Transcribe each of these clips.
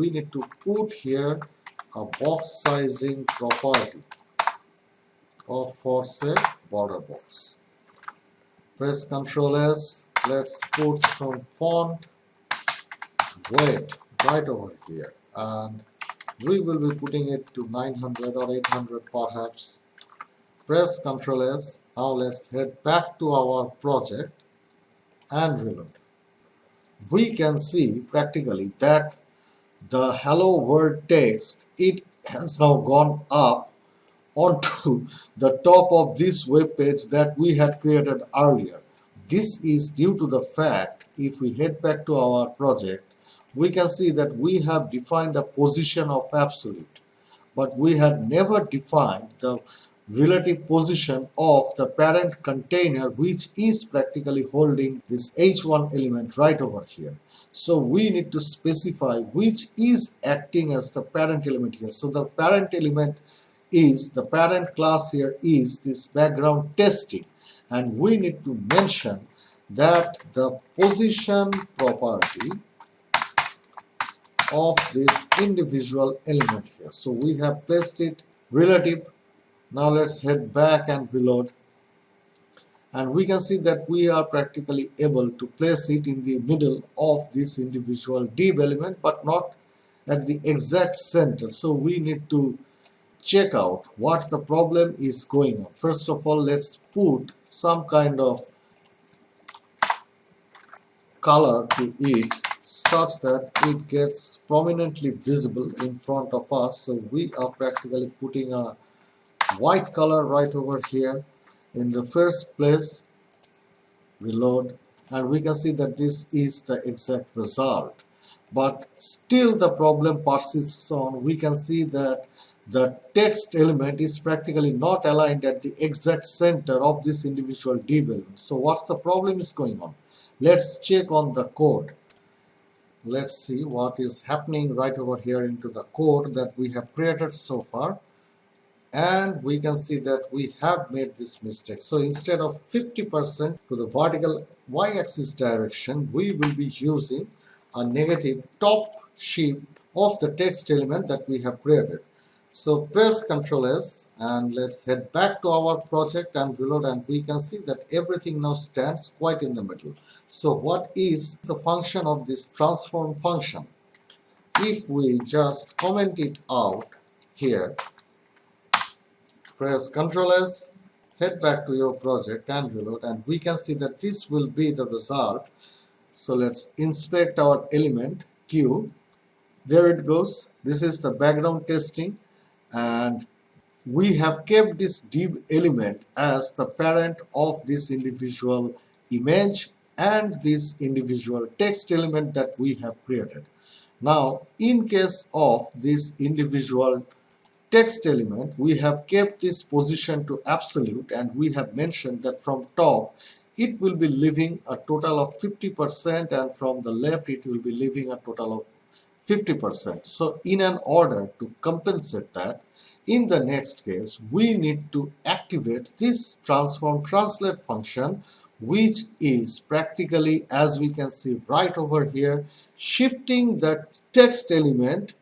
we need to put here a box sizing property of for set border box. Press Ctrl S. Let's put some font weight right over here, and we will be putting it to 900 or 800 perhaps. Press Ctrl S. Now let's head back to our project and reload. We can see practically that the hello world text, it has now gone up onto the top of this web page that we had created earlier. This is due to the fact, if we head back to our project, we can see that we have defined a position of absolute, but we had never defined the relative position of the parent container, which is practically holding this h1 element right over here. So we need to specify which is acting as the parent element here. So the parent element is, the parent class here is this background testing, and we need to mention that the position property of this individual element here. So we have placed it relative. Now let's head back and reload, and we can see that we are practically able to place it in the middle of this individual div element, but not at the exact center. So we need to check out what the problem is going on. First of all, let's put some kind of color to it such that it gets prominently visible in front of us. So we are practically putting a white color right over here in the first place. Reload, and we can see that this is the exact result, but still the problem persists on. We can see that the text element is practically not aligned at the exact center of this individual div element. So what's the problem is going on? Let's check on the code. Let's see what is happening right over here into the code that we have created so far. And we can see that we have made this mistake. So instead of 50% to the vertical y-axis direction, we will be using a negative top shift of the text element that we have created. So press Ctrl S, and let's head back to our project and reload, and we can see that everything now stands quite in the middle. So what is the function of this transform function? If we just comment it out here, press Ctrl S, head back to your project and reload, and we can see that this will be the result. So let's inspect our element Q. There it goes. This is the background testing, and we have kept this div element as the parent of this individual image and this individual text element that we have created. Now, in case of this individual text element, we have kept this position to absolute, and we have mentioned that from top it will be leaving a total of 50%, and from the left it will be leaving a total of 50%. So in an order to compensate that, in the next case we need to activate this transform translate function, which is practically, as we can see right over here, shifting the text element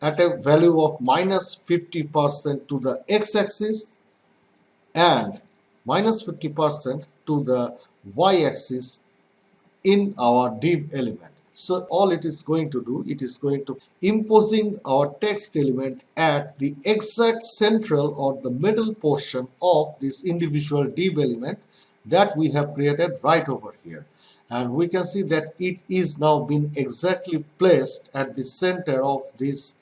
at a value of minus 50% to the x-axis and minus 50% to the y-axis in our div element. So all it is going to do, it is going to imposing our text element at the exact central or the middle portion of this individual div element that we have created right over here. And we can see that it is now been exactly placed at the center of this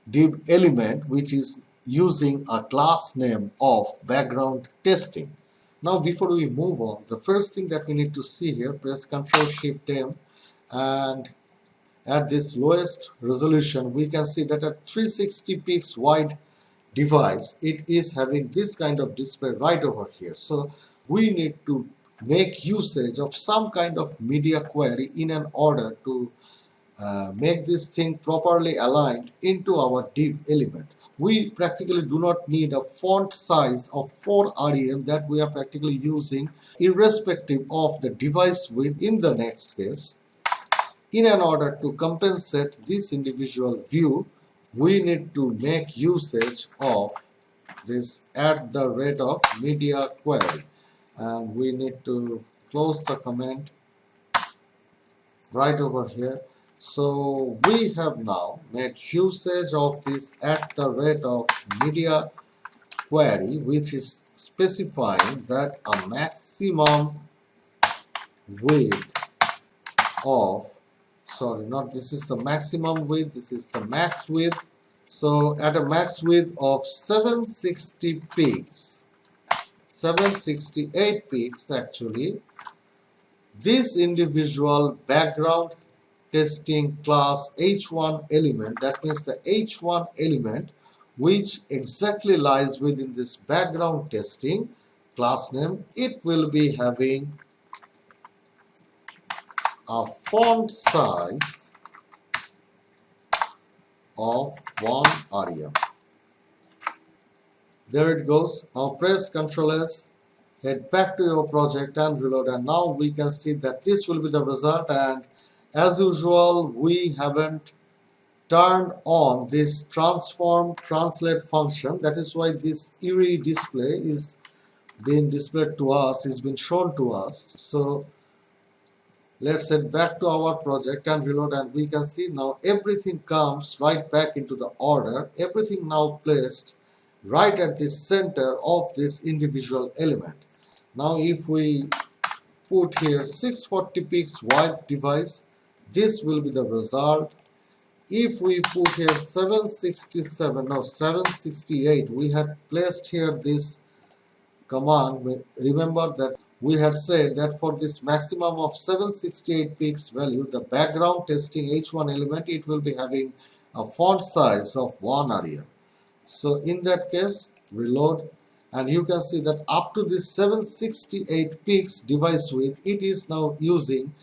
div element, which is using a class name of background testing. Now before we move on, the first thing that we need to see here, press Ctrl Shift M, and at this lowest resolution we can see that a 360 pixels wide device, it is having this kind of display right over here. So we need to make usage of some kind of media query in an order to make this thing properly aligned into our div element. We practically do not need a font size of 4 rem that we are practically using irrespective of the device width in the next case. In an order to compensate this individual view, we need to make usage of this at the rate of media query, and we need to close the comment right over here. So we have now made usage of this at the rate of media query, which is specifying that a maximum width of, sorry, not this is the maximum width, this is the max width. So at a max width of 760 pixels, 768 pixels actually, this individual background testing class H1 element, that means the H1 element which exactly lies within this background testing class name, it will be having a font size of 1 rem. There it goes. Now press Ctrl S, head back to your project and reload, and now we can see that this will be the result. And as usual, we haven't turned on this transform translate function. That is why this eerie display is being displayed to us, is being shown to us. So let's head back to our project and reload, and we can see now everything comes right back into the order. Everything now placed right at the center of this individual element. Now if we put here 640 pixels wide device, this will be the result. If we put here 768, we had placed here this command. Remember that we had said that for this maximum of 768 pixels value, the background testing H1 element, it will be having a font size of 1 rem. So in that case, reload, and you can see that up to this 768 pixels device width, it is now using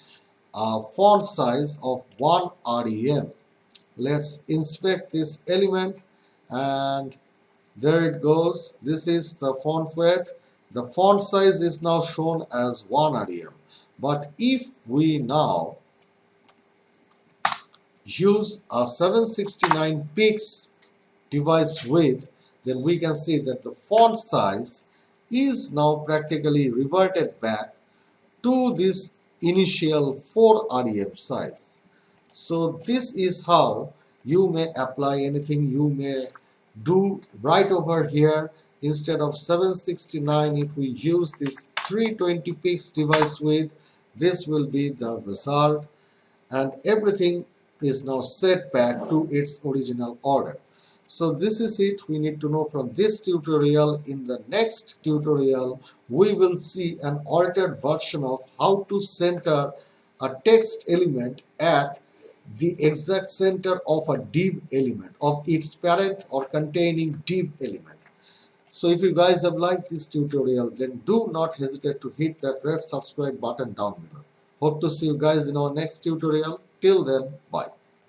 a font size of 1 rem. Let's inspect this element, and there it goes. This is the font weight. The font size is now shown as 1 rem. But if we now use a 769 pixels device width, then we can see that the font size is now practically reverted back to this initial 4 rem size. So this is how you may apply anything. You may do right over here. Instead of 769, if we use this 320 pixels device width, this will be the result, and everything is now set back to its original order. So this is it we need to know from this tutorial. In the next tutorial, we will see an altered version of how to center a text element at the exact center of a div element, of its parent or containing div element. So if you guys have liked this tutorial, then do not hesitate to hit that red subscribe button down below. Hope to see you guys in our next tutorial. Till then, bye.